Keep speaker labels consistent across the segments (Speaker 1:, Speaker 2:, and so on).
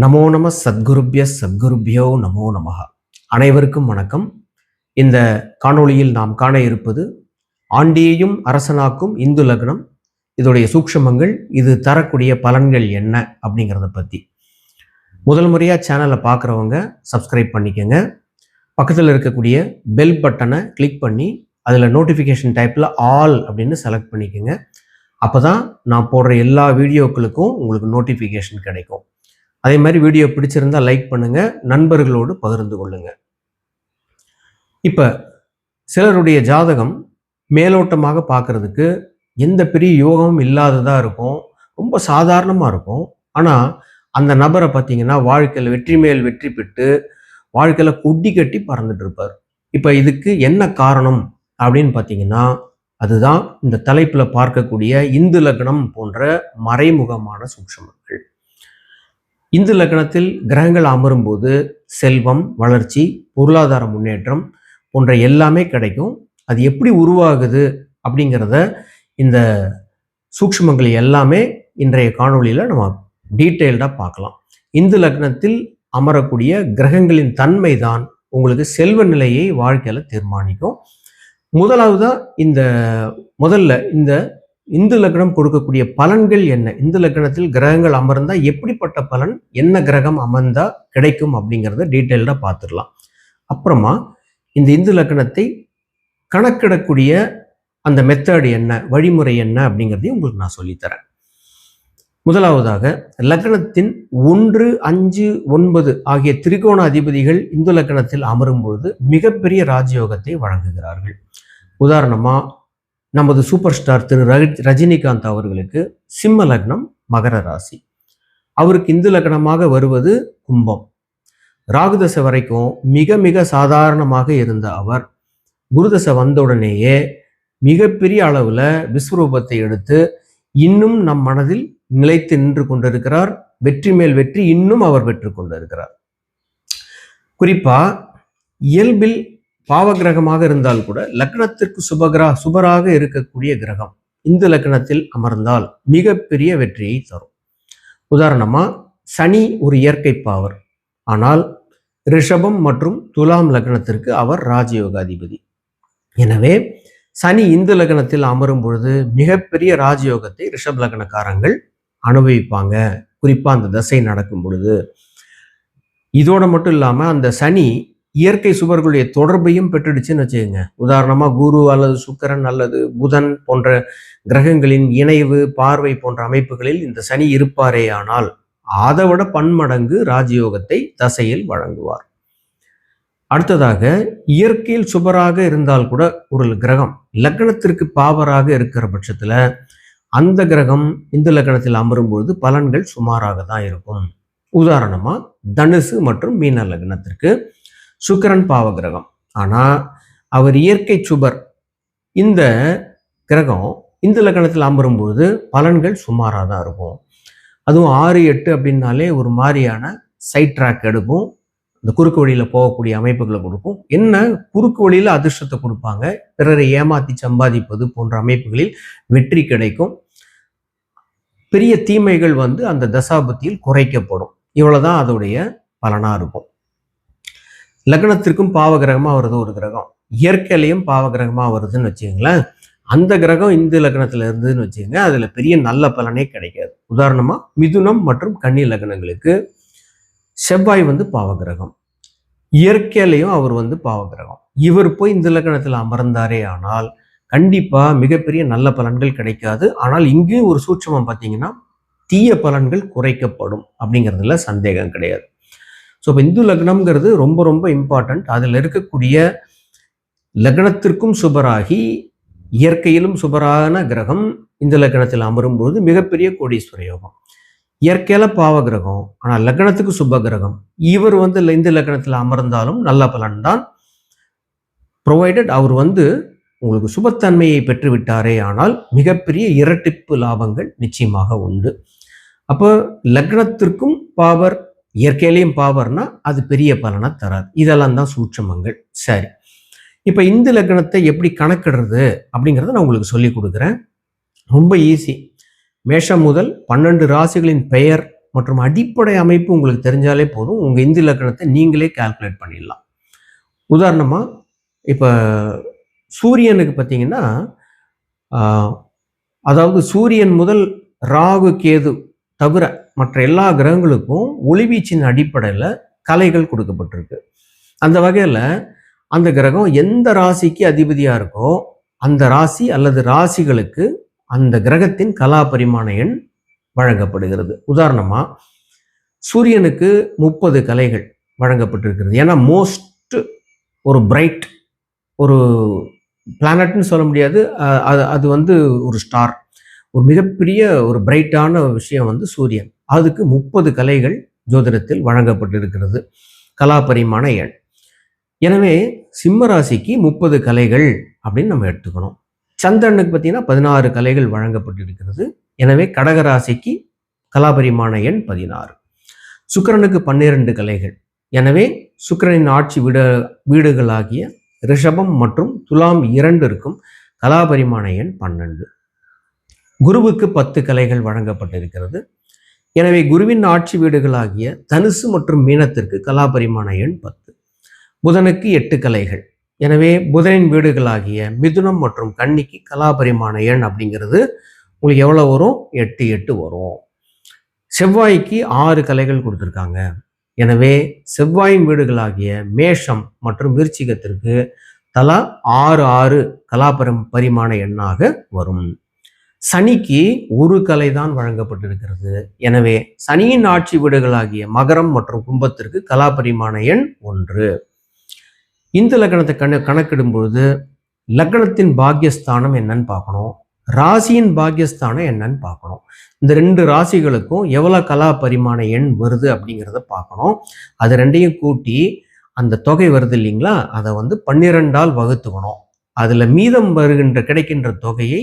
Speaker 1: நமோ நம சத்குருபியோ நமோ நமஹ. அனைவருக்கும் வணக்கம். இந்த காணொளியில் நாம் காண இருப்பது ஆண்டியையும் அரசனாக்கும் இந்து லக்னம், இதோடைய சூக்ஷமங்கள், இது தரக்கூடிய பலன்கள் என்ன அப்படிங்கிறத பற்றி. முதல் முறையாக சேனலை பார்க்குறவங்க சப்ஸ்கிரைப் பண்ணிக்கோங்க. பக்கத்தில் இருக்கக்கூடிய பெல் பட்டனை கிளிக் பண்ணி அதில் நோட்டிஃபிகேஷன் டைப்பில் ஆல் அப்படின்னு செலக்ட் பண்ணிக்கோங்க. அப்போ தான் நான் போடுற எல்லா வீடியோக்களுக்கும் உங்களுக்கு நோட்டிஃபிகேஷன் கிடைக்கும். அதே மாதிரி வீடியோ பிடிச்சிருந்தா லைக் பண்ணுங்க, நண்பர்களோடு பகிர்ந்து கொள்ளுங்க. இப்போ சிலருடைய ஜாதகம் மேலோட்டமாக பார்க்கறதுக்கு எந்த பெரிய யோகமும் இல்லாததாக இருக்கும், ரொம்ப சாதாரணமாக இருக்கும். ஆனால் அந்த நபரை பார்த்தீங்கன்னா வாழ்க்கையில் வெற்றி மேல் வெற்றி பெற்று வாழ்க்கையில் கொடி கட்டி பறந்துட்டு இருப்பார். இப்போ இதுக்கு என்ன காரணம் அப்படின்னு பார்த்தீங்கன்னா, அதுதான் இந்த தலைப்பில் பார்க்கக்கூடிய இந்து லக்னம் போன்ற மறைமுகமான சூட்சுமங்கள். இந்து லக்னத்தில் கிரகங்கள் அமரும் போது செல்வம், வளர்ச்சி, பொருளாதார முன்னேற்றம் போன்ற எல்லாமே கிடைக்கும். அது எப்படி உருவாகுது அப்படிங்கிறத இந்த சூக்ஷ்மங்கள் எல்லாமே இன்றைய காணொளியில் நம்ம டீட்டெயில்டாக பார்க்கலாம். இந்து லக்னத்தில் அமரக்கூடிய கிரகங்களின் தன்மை தான் உங்களுக்கு செல்வ நிலையை வாழ்க்கையில் தீர்மானிக்கும். முதல்ல இந்த இந்து லக்னம் கொடுக்கக்கூடிய பலன்கள் என்ன, இந்து லக்னத்தில் கிரகங்கள் அமர்ந்தா எப்படிப்பட்ட பலன், என்ன கிரகம் அமர்ந்தா கிடைக்கும் அப்படிங்கிறத டீட்டெயில்டாக பார்த்துடலாம். அப்புறமா இந்த இந்து லக்னத்தை கணக்கிடக்கூடிய அந்த மெத்தட் என்ன, வழிமுறை என்ன அப்படிங்கிறதையும் உங்களுக்கு நான் சொல்லித்தரேன். முதலாவதாக லக்னத்தின் 1, 5, 9 ஆகிய திரிகோண அதிபதிகள் இந்து லக்னத்தில் அமரும் பொழுது மிகப்பெரிய ராஜயோகத்தை வழங்குகிறார்கள். உதாரணமா நமது சூப்பர் ஸ்டார் திரு ரஜினிகாந்த் அவர்களுக்கு சிம்ம லக்னம், மகர ராசி. அவருக்கு இந்து லக்னமாக வருவது கும்பம். ராகுதசை வரைக்கும் மிக மிக சாதாரணமாக இருந்த அவர் குருதசை வந்தவுடனேயே மிகப்பெரிய அளவுல விஸ்வரூபத்தை எடுத்து இன்னும் நம் மனதில் நிலைத்து நின்று கொண்டிருக்கிறார். வெற்றி மேல் வெற்றி இன்னும் அவர் பெற்று கொண்டிருக்கிறார். குறிப்பா இயல்பில் பாவ கிரகமாக இருந்தால் கூட லக்னத்திற்கு சுபராக இருக்கக்கூடிய கிரகம் இந்த லக்னத்தில் அமர்ந்தால் மிகப்பெரிய வெற்றியை தரும். உதாரணமா சனி ஒரு இயற்கை பாவர், ஆனால் ரிஷபம் மற்றும் துலாம் லக்னத்திற்கு அவர் ராஜயோக அதிபதி. எனவே சனி இந்து லக்னத்தில் அமரும் பொழுது மிகப்பெரிய ராஜயோகத்தை ரிஷப லக்னக்காரங்கள் அனுபவிப்பாங்க, குறிப்பா அந்த தசை நடக்கும் பொழுது. இதோட மட்டும் இல்லாம அந்த சனி இயற்கை சுபர்களுடைய தொடர்பையும் பெற்றுடுச்சுன்னு வச்சுக்கோங்க. உதாரணமா குரு அல்லது சுக்கிரன் அல்லது புதன் போன்ற கிரகங்களின் இணைவு, பார்வை போன்ற அமைப்புகளில் இந்த சனி இருப்பாரே ஆனால் அதை விட பன்மடங்கு ராஜயோகத்தை தசையில் வழங்குவார். அடுத்ததாக இயற்கையில் சுபராக இருந்தால் கூட ஒரு கிரகம் லக்னத்திற்கு பாவராக இருக்கிற பட்சத்துல அந்த கிரகம் இந்த லக்னத்தில் அமரும் பொழுது பலன்கள் சுமாராக தான் இருக்கும். உதாரணமா தனுசு மற்றும் மீன லக்னத்திற்கு சுக்கிரன் பாவ கிரகம், ஆனா அவர் இயற்கை சுபர். இந்த கிரகம் இந்த லக்னத்தில் அமரும் பொழுது பலன்கள் சுமாராக தான் இருக்கும். அதுவும் 6, 8 அப்படின்னாலே ஒரு மாதிரியான சைட் ட்ராக் எடுக்கும், இந்த குறுக்கு வழியில போகக்கூடிய அமைப்புகளை கொடுக்கும். என்ன குறுக்கு வழியில அதிர்ஷ்டத்தை கொடுப்பாங்க, பிறரை ஏமாத்தி சம்பாதிப்பது போன்ற அமைப்புகளில் வெற்றி கிடைக்கும். பெரிய தீமைகள் அந்த தசாபத்தியில் குறைக்கப்படும். இவ்வளவுதான் அதோடைய பலனா இருக்கும். லக்னத்திற்கும் பாவகிரகமா வருது ஒரு கிரகம், இயற்கையிலையும் பாவகிரகமா வருதுன்னு வச்சுக்கோங்களேன். அந்த கிரகம் இந்த லக்னத்துல இருந்ததுன்னு வச்சுக்கோங்க, அதுல பெரிய நல்ல பலனே கிடைக்காது. உதாரணமா மிதுனம் மற்றும் கன்னி லக்னங்களுக்கு செவ்வாய் பாவகிரகம், இயற்கையிலையும் அவர் பாவகிரகம். இவர் போய் இந்த லக்னத்துல அமர்ந்தாரே ஆனால் கண்டிப்பா மிகப்பெரிய நல்ல பலன்கள் கிடைக்காது. ஆனால் இங்கே ஒரு சூட்சமம் பார்த்தீங்கன்னா தீய பலன்கள் குறைக்கப்படும் அப்படிங்கிறதுல சந்தேகம் கிடையாது. ஸோ இப்போ இந்து லக்னம்ங்கிறது ரொம்ப ரொம்ப இம்பார்ட்டன்ட். அதில் இருக்கக்கூடிய லக்னத்திற்கும் சுபராகி இயற்கையிலும் சுபரான கிரகம் இந்த லக்னத்தில் அமரும்போது மிகப்பெரிய கோடீஸ்வர யோகம். இயற்கையில பாவ கிரகம், ஆனால் லக்னத்துக்கு சுப கிரகம். இவர் இந்த லக்னத்தில் அமர்ந்தாலும் நல்ல பலன் தான், ப்ரொவைடட் அவர் உங்களுக்கு சுபத்தன்மையை பெற்று விட்டாரே ஆனால் மிகப்பெரிய இரட்டிப்பு லாபங்கள் நிச்சயமாக உண்டு. அப்போ லக்னத்திற்கும் பாவர், இயற்கையிலையும் பாவர்னா அது பெரிய பலனை தராது. இதெல்லாம் தான் சூட்சமங்கள். சரி, இப்போ இந்த லக்னத்தை எப்படி கணக்கிடுறது அப்படிங்கிறத நான் உங்களுக்கு சொல்லி கொடுக்குறேன். ரொம்ப ஈஸி. மேஷம் முதல் 12 ராசிகளின் பெயர் மற்றும் அடிப்படை அமைப்பு உங்களுக்கு தெரிஞ்சாலே போதும், உங்கள் இந்து லக்னத்தை நீங்களே கால்குலேட் பண்ணிடலாம். உதாரணமாக இப்போ சூரியனுக்கு பார்த்தீங்கன்னா, அதாவது சூரியன் முதல் ராகு கேது தவிர மற்ற எல்லா கிரகங்களுக்கும் ஒளிவீச்சின் அடிப்படையில் கலைகள் கொடுக்கப்பட்டிருக்கு. அந்த வகையில் அந்த கிரகம் எந்த ராசிக்கு அதிபதியாக இருக்கோ அந்த ராசி அல்லது ராசிகளுக்கு அந்த கிரகத்தின் கலா பரிமாண எண் வழங்கப்படுகிறது. உதாரணமாக சூரியனுக்கு 30 கலைகள் வழங்கப்பட்டிருக்கிறது. ஏன்னா மோஸ்ட் ஒரு பிரைட் ஒரு பிளானட்னு சொல்ல முடியாது, அது வந்து ஒரு ஸ்டார், ஒரு மிகப்பெரிய ஒரு பிரைட்டான விஷயம் வந்து சூரியன். அதுக்கு 30 கலைகள் ஜோதிடத்தில் வழங்கப்பட்டிருக்கிறது கலா பரிமாண எண். எனவே சிம்ம ராசிக்கு 30 கலைகள் அப்படின்னு நம்ம எடுத்துக்கணும். சந்திரனுக்கு பார்த்தீங்கன்னா 16 கலைகள் வழங்கப்பட்டிருக்கிறது. எனவே கடகராசிக்கு கலாபரிமாண எண் 16. சுக்கிரனுக்கு 12 கலைகள். எனவே சுக்கிரனின் ஆட்சி வீடுகளாகிய ரிஷபம் மற்றும் துலாம் இரண்டிற்கும் கலாபரிமாண எண் 12. குருவுக்கு 10 கலைகள் வழங்கப்பட்டிருக்கிறது. எனவே குருவின் ஆட்சி வீடுகளாகிய தனுசு மற்றும் மீனத்திற்கு கலாபரிமாண எண் 10. புதனுக்கு 8 கலைகள். எனவே புதனின் வீடுகளாகிய மிதுனம் மற்றும் கன்னிக்கு கலாபரிமாண எண் அப்படிங்கிறது உங்களுக்கு எவ்வளோ வரும்? 8 8 வரும். செவ்வாய்க்கு 6 கலைகள் கொடுத்துருக்காங்க. எனவே செவ்வாயின் வீடுகளாகிய மேஷம் மற்றும் விருச்சிகத்திற்கு தலா 6 6 கலாபரிமாண எண்ணாக வரும். சனிக்கு 1 கலை தான் வழங்கப்பட்டிருக்கிறது. எனவே சனியின் ஆட்சி வீடுகளாகிய மகரம் மற்றும் கும்பத்திற்கு கலாபரிமாண எண் 1. இந்து லக்னத்தை கணக்கிடும் பொழுது லக்னத்தின் பாக்கியஸ்தானம் என்னன்னு பார்க்கணும், ராசியின் பாக்கியஸ்தானம் என்னன்னு பார்க்கணும். இந்த 2 ராசிகளுக்கும் எவ்வளோ கலா பரிமாண எண் வருது அப்படிங்கிறத பார்க்கணும். அது ரெண்டையும் கூட்டி அந்த தொகை வருது இல்லைங்களா, அதை வந்து 12ஆல் வகுத்துக்கணும். அதில் மீதம் கிடைக்கின்ற தொகையை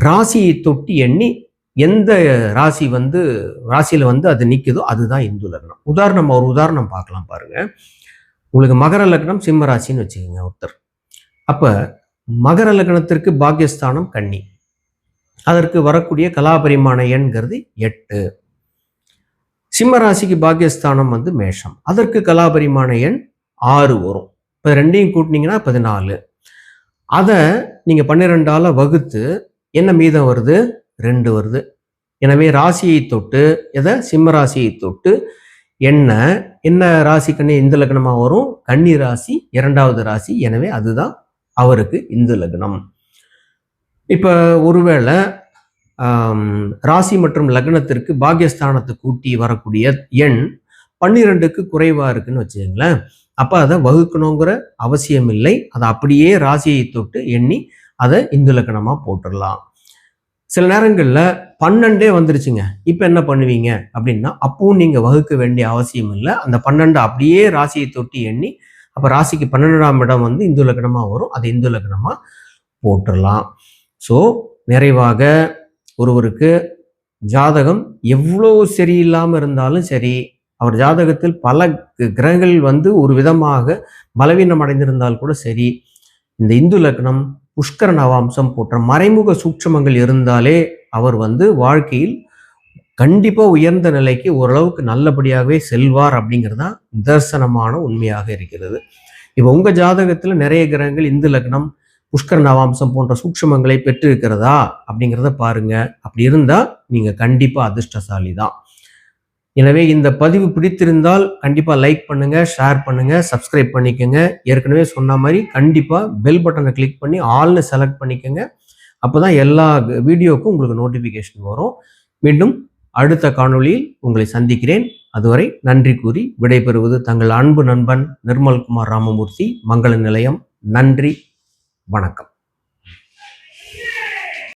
Speaker 1: ராசியை தொட்டி எண்ணி எந்த ராசியில் வந்து அது நிற்குதோ அதுதான் இந்து லக்னம். ஒரு உதாரணம் பார்க்கலாம் பாருங்க. உங்களுக்கு மகர லக்னம் சிம்ம ராசின்னு வச்சுக்கோங்க ஒருத்தர். அப்போ மகர லக்னத்திற்கு பாக்கியஸ்தானம் கன்னி, அதற்கு வரக்கூடிய கலாபரிமாண எண்கிறது 8. சிம்ம ராசிக்கு பாக்கியஸ்தானம் வந்து மேஷம், அதற்கு கலாபரிமாண எண் 6 வரும். இப்போ ரெண்டையும் கூட்டினீங்கன்னா 14. அதை நீங்கள் 12ஆல் வகுத்து என்ன மீதம் வருது? 2 வருது. எனவே ராசியை தொட்டு சிம்ம ராசியை தொட்டு என்ன ராசி கன்னி இந்து லக்னமாக வரும்? கன்னி ராசி 2வது ராசி. எனவே அதுதான் அவருக்கு இந்து லக்னம். இப்போ ஒருவேளை ராசி மற்றும் லக்னத்திற்கு பாக்கியஸ்தானத்தை கூட்டி வரக்கூடிய எண் 12க்கு குறைவாக இருக்குன்னு வச்சுக்கோங்களேன். அப்போ அதை வகுக்கணுங்கிற அவசியம் இல்லை. அதை அப்படியே ராசியை தொட்டு எண்ணி அதை இந்து லக்னமாக போட்டுடலாம். சில நேரங்களில் 12 வந்துருச்சுங்க, இப்போ என்ன பண்ணுவீங்க அப்படின்னா அப்பவும் நீங்கள் வகுக்க வேண்டிய அவசியம் இல்லை. அந்த 12 அப்படியே ராசியை தொட்டி எண்ணி அப்போ ராசிக்கு 12ஆம் இடம் வந்து இந்து லக்னமாக வரும், அதை இந்து லக்னமாக போட்டுடலாம். ஸோ நிறைவாக ஒருவருக்கு ஜாதகம் எவ்வளோ சரியில்லாமல் இருந்தாலும் சரி, அவர் ஜாதகத்தில் பல கிரகங்கள் வந்து ஒரு விதமாக பலவீனம் அடைந்திருந்தால் கூட சரி, இந்த இந்து லக்னம் புஷ்கர நவாம்சம் போன்ற மறைமுக சூட்சமங்கள் இருந்தாலே அவர் வந்து வாழ்க்கையில் கண்டிப்பாக உயர்ந்த நிலைக்கு ஓரளவுக்கு நல்லபடியாகவே செல்வார் அப்படிங்கிறது தான் நிதர்சனமான உண்மையாக இருக்கிறது. இப்போ உங்கள் ஜாதகத்தில் நிறைய கிரகங்கள் இந்து லக்னம் புஷ்கர நவாம்சம் போன்ற சூட்சமங்களை பெற்றிருக்கிறதா அப்படிங்கிறத பாருங்க. அப்படி இருந்தால் நீங்கள் கண்டிப்பாக அதிர்ஷ்டசாலி தான். எனவே இந்த பதிவு பிடித்திருந்தால் கண்டிப்பாக லைக் பண்ணுங்கள், ஷேர் பண்ணுங்கள், சப்ஸ்கிரைப் பண்ணிக்கோங்க. ஏற்கனவே சொன்ன மாதிரி கண்டிப்பாக பெல் பட்டனை கிளிக் பண்ணி ஆல்னு செலக்ட் பண்ணிக்கோங்க. அப்போ தான் எல்லா வீடியோவுக்கும் உங்களுக்கு நோட்டிஃபிகேஷன் வரும். மீண்டும் அடுத்த காணொளியில் உங்களை சந்திக்கிறேன். அதுவரை நன்றி கூறி விடைபெறுவது தங்கள் அன்பு நண்பன் நிர்மல்குமார் ராமமூர்த்தி, மங்கள நிலையம். நன்றி, வணக்கம்.